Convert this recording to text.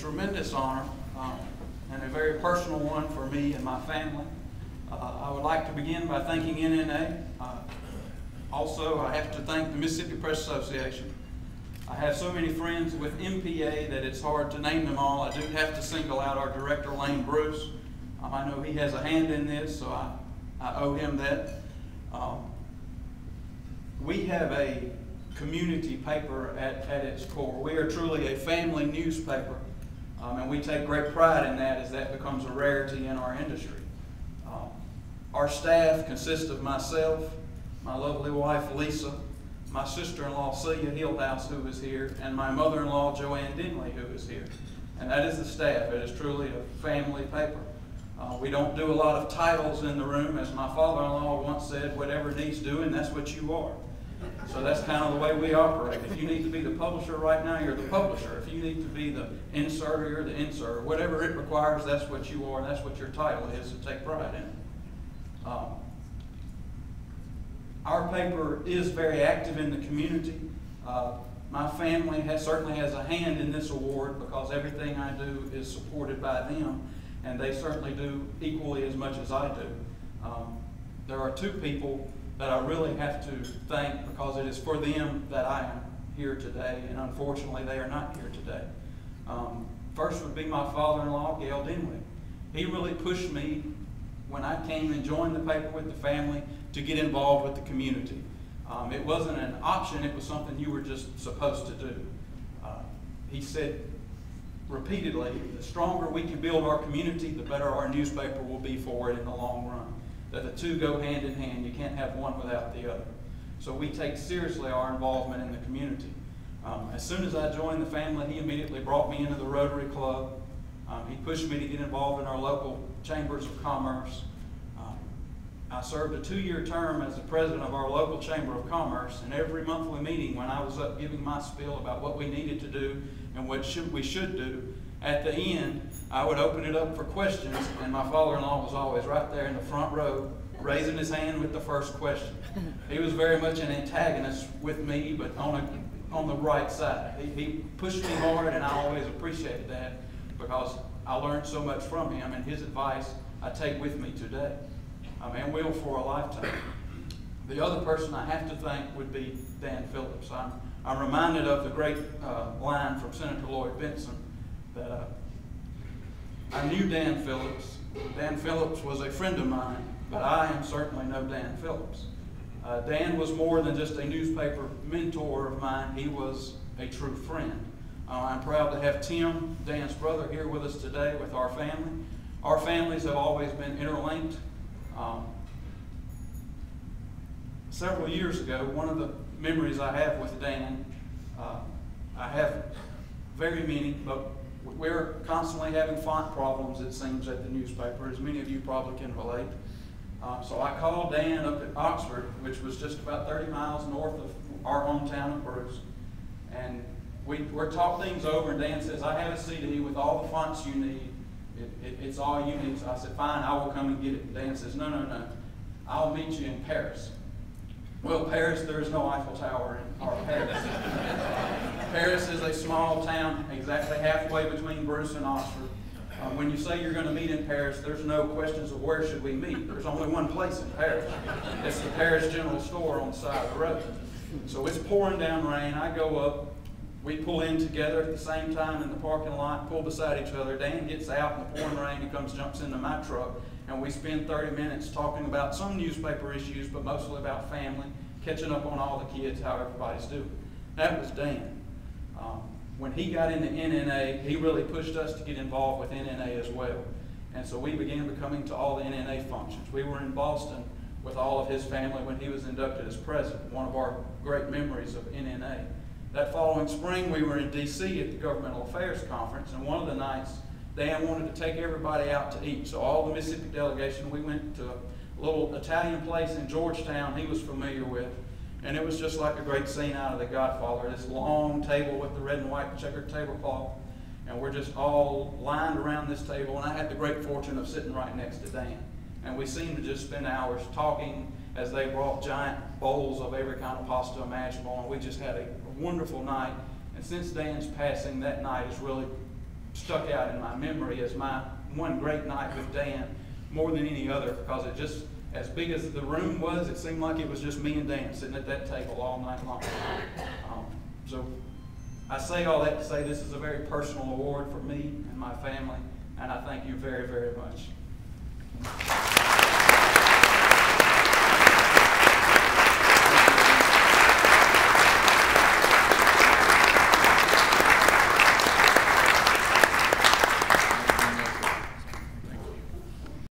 tremendous honor and a very personal one for me and my family. I would like to begin by thanking NNA. Also, I have to thank the Mississippi Press Association. I have so many friends with MPA that it's hard to name them all. I do have to single out our director, Lane Bruce. I know he has a hand in this, so I owe him that. We have a community paper at its core. We are truly a family newspaper, and we take great pride in that as that becomes a rarity in our industry. Our staff consists of myself, my lovely wife Lisa, my sister-in-law Celia Hillhouse, who is here, and my mother-in-law Joanne Dinley, who is here. And that is the staff. It is truly a family paper. We don't do a lot of titles in the room. As my father-in-law once said, whatever needs doing, that's what you are. So that's kind of the way we operate. If you need to be the publisher right now, you're the publisher. If you need to be the inserter, you're the inserter. Whatever it requires, that's what you are, and that's what your title is, to take pride in it. Our paper is very active in the community. My family certainly has a hand in this award because everything I do is supported by them, and they certainly do equally as much as I do. There are two people that I really have to thank because it is for them that I am here today, and unfortunately they are not here today. First would be my father-in-law, Gail Dinley. He really pushed me when I came and joined the paper with the family to get involved with the community. It wasn't an option, it was something you were just supposed to do. He said repeatedly, the stronger we can build our community, the better our newspaper will be for it in the long run. That the two go hand in hand. You can't have one without the other. So we take seriously our involvement in the community. As soon as I joined the family, he immediately brought me into the Rotary Club. He pushed me to get involved in our local chambers of commerce. I served a 2-year term as the president of our local chamber of commerce, and every monthly meeting when I was up giving my spiel about what we needed to do and what we should do, at the end I would open it up for questions, and my father-in-law was always right there in the front row raising his hand with the first question. He was very much an antagonist with me, but on the right side. He pushed me hard, and I always appreciated that because I learned so much from him, and his advice I take with me today. And will for a lifetime. The other person I have to thank would be Dan Phillips. I'm reminded of the great line from Senator Lloyd Benson that I knew Dan Phillips. Dan Phillips was a friend of mine, but I am certainly no Dan Phillips. Dan was more than just a newspaper mentor of mine. He was a true friend. I'm proud to have Tim, Dan's brother, here with us today with our family. Our families have always been interlinked. Several years ago, one of the memories I have with Dan, I have very many, but we're constantly having font problems, it seems, at the newspaper, as many of you probably can relate. So I called Dan up at Oxford, which was just about 30 miles north of our hometown of Bruce, and we're talking things over, and Dan says, I have a CD with all the fonts you need. It's all you need. So I said, fine, I will come and get it. And Dan says, no. I'll meet you in Paris. Well, Paris, there is no Eiffel Tower in our Paris. Paris is a small town exactly halfway between Bruce and Oxford. When you say you're going to meet in Paris, there's no questions of where should we meet. There's only one place in Paris. It's the Paris General Store on the side of the road. So it's pouring down rain. I go up. We pull in together at the same time in the parking lot, pull beside each other. Dan gets out in the pouring rain. He jumps into my truck, and we spend 30 minutes talking about some newspaper issues, but mostly about family, catching up on all the kids, how everybody's doing. That was Dan. When he got into NNA, he really pushed us to get involved with NNA as well. And so we began coming to all the NNA functions. We were in Boston with all of his family when he was inducted as president, one of our great memories of NNA. That following spring, we were in D.C. at the Governmental Affairs Conference, and one of the nights, Dan wanted to take everybody out to eat. So all the Mississippi delegation, we went to a little Italian place in Georgetown he was familiar with, and it was just like a great scene out of The Godfather. This long table with the red and white checkered tablecloth, and we're just all lined around this table, and I had the great fortune of sitting right next to Dan. And we seemed to just spend hours talking as they brought giant bowls of every kind of pasta imaginable, and we just had a wonderful night. And since Dan's passing, that night has really stuck out in my memory as my one great night with Dan more than any other, because it just, as big as the room was, it seemed like it was just me and Dan sitting at that table all night long. So I say all that to say this is a very personal award for me and my family, and I thank you very, very much.